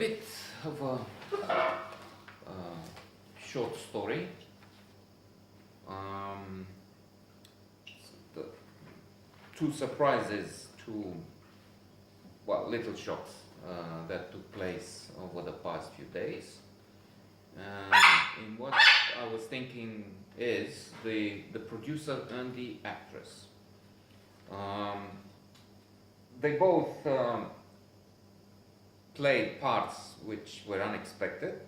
bit of a short story. The two surprises, little shocks that took place over the past few days. In what I was thinking is the producer and the actress. They both played parts which were unexpected.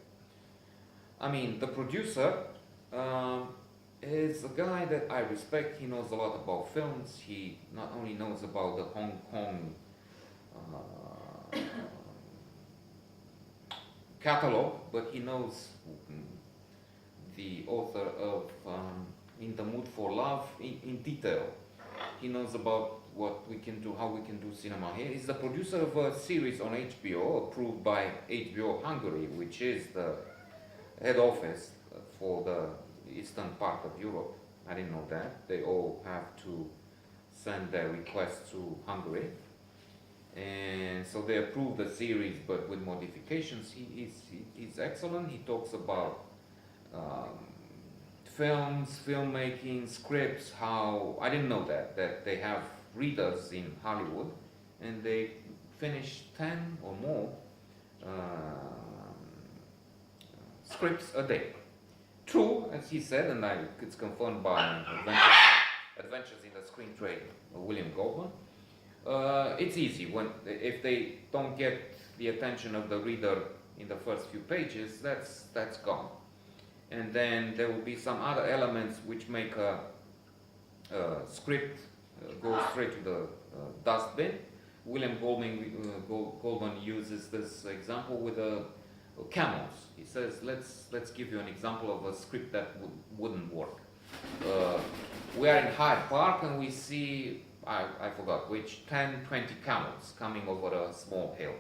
I mean, the producer is a guy that I respect. He knows a lot about films. He not only knows about the Hong Kong catalog, but he knows the author of In the Mood for Love in detail. He knows about what we can do, how we can do cinema here. He's the producer of a series on HBO, approved by HBO Hungary, which is the head office for the eastern part of Europe. I didn't know that. They all have to send their requests to Hungary. And so they approved the series, but with modifications. He's excellent. He talks about films, filmmaking, scripts, how, I didn't know that they have readers in Hollywood, and they finish 10 or more scripts a day. True, as he said, and it's confirmed by Adventures in the Screen Trade, William Goldman. It's easy if they don't get the attention of the reader in the first few pages. That's gone, and then there will be some other elements which make a script go straight to the dustbin. William Goldman uses this example with camels. He says, let's give you an example of a script that wouldn't work. We are in Hyde Park and we see, I forgot which, 10, 20 camels coming over a small hill.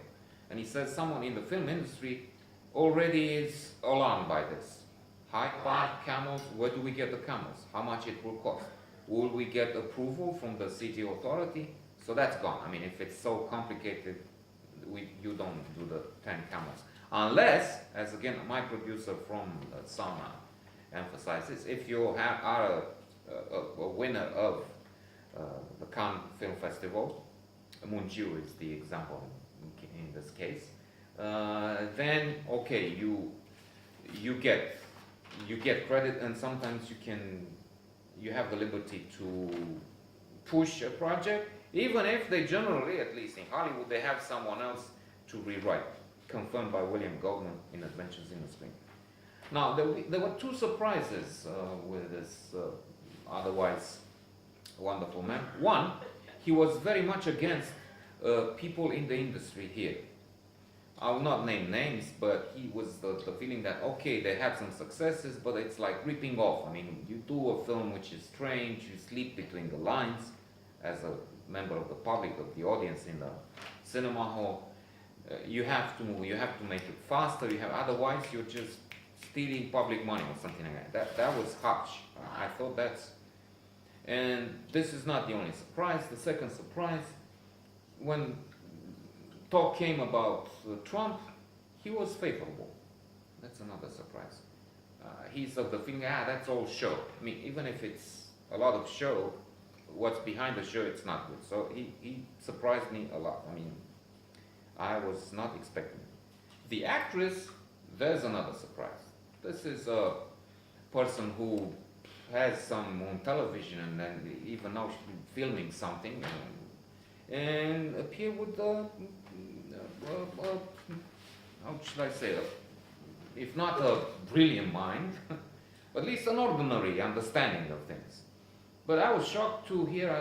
And he says someone in the film industry already is alarmed by this. Hyde Park, camels, where do we get the camels? How much it will cost? Will we get approval from the city authority? So that's gone. I mean, if it's so complicated, you don't do the 10 camels. Unless, as again my producer from Sama emphasizes, if you are a winner of the Cannes Film Festival, Mungiu is the example in this case, then okay, you get credit, and sometimes you have the liberty to push a project, even if they generally, at least in Hollywood, they have someone else to rewrite, confirmed by William Goldman in Adventures in the Screen. Now, there were two surprises with this otherwise wonderful man. One, he was very much against people in the industry here. I will not name names, but he was the feeling that, okay, they had some successes, but it's like ripping off. I mean, you do a film which is strange, you sleep between the lines as a member of the public, of the audience in the cinema hall. You have to move, you have to make it faster, otherwise you're just stealing public money or something like that. That was harsh. I thought and this is not the only surprise. The second surprise, when talk came about Trump, he was favorable. That's another surprise. He's of the feeling, that's all show. I mean, even if it's a lot of show, what's behind the show, it's not good. So he surprised me a lot. I mean, I was not expecting it. The actress, there's another surprise. This is a person who has some on television, and then even now she's filming something and appear with how should I say, if not a brilliant mind, at least an ordinary understanding of things. But I was shocked to hear,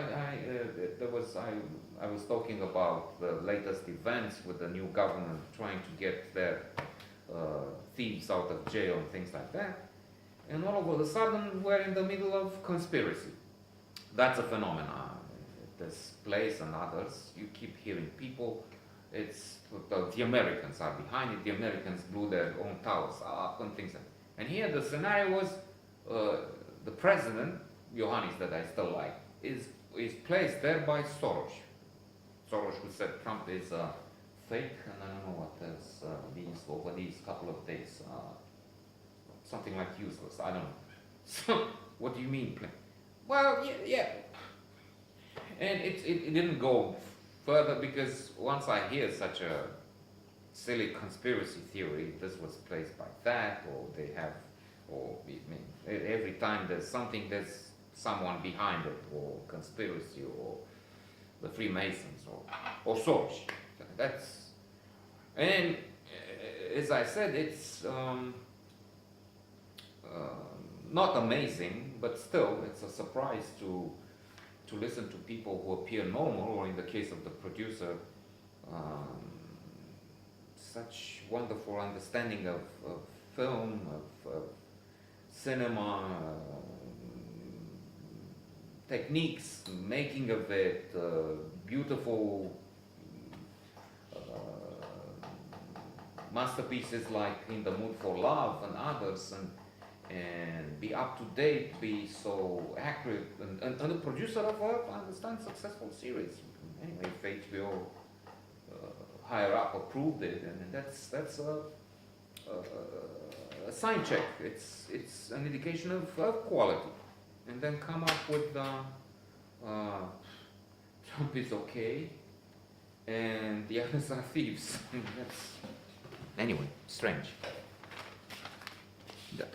I was talking about the latest events with the new government trying to get their thieves out of jail and things like that. And all of a sudden, we're in the middle of conspiracy. That's a phenomenon. This place and others, you keep hearing people, it's the Americans are behind it, the Americans blew their own towers up and things like that. And here the scenario was the president, Iohannis, that I still like, is placed there by Soros. Soros, who said Trump is a fake, and I don't know what else, over these couple of days, something like useless, I don't know. So, what do you mean? Well, yeah. And it didn't go further because once I hear such a silly conspiracy theory, this was placed by that, or they have, or I mean, every time there's something, there's someone behind it, or conspiracy, or the Freemasons, or Soros. That's, and as I said, it's not amazing, but still, it's a surprise to listen to people who appear normal, or in the case of the producer, such wonderful understanding of film, of cinema, techniques, making of it, beautiful masterpieces like In the Mood for Love and others, and be up to date, be so accurate, and the producer of I understand, successful series. Anyway, if HBO higher up approved it, and that's a sign check. It's an indication of quality, and then come up with Trump is okay, and the others are thieves. That's anyway strange. That.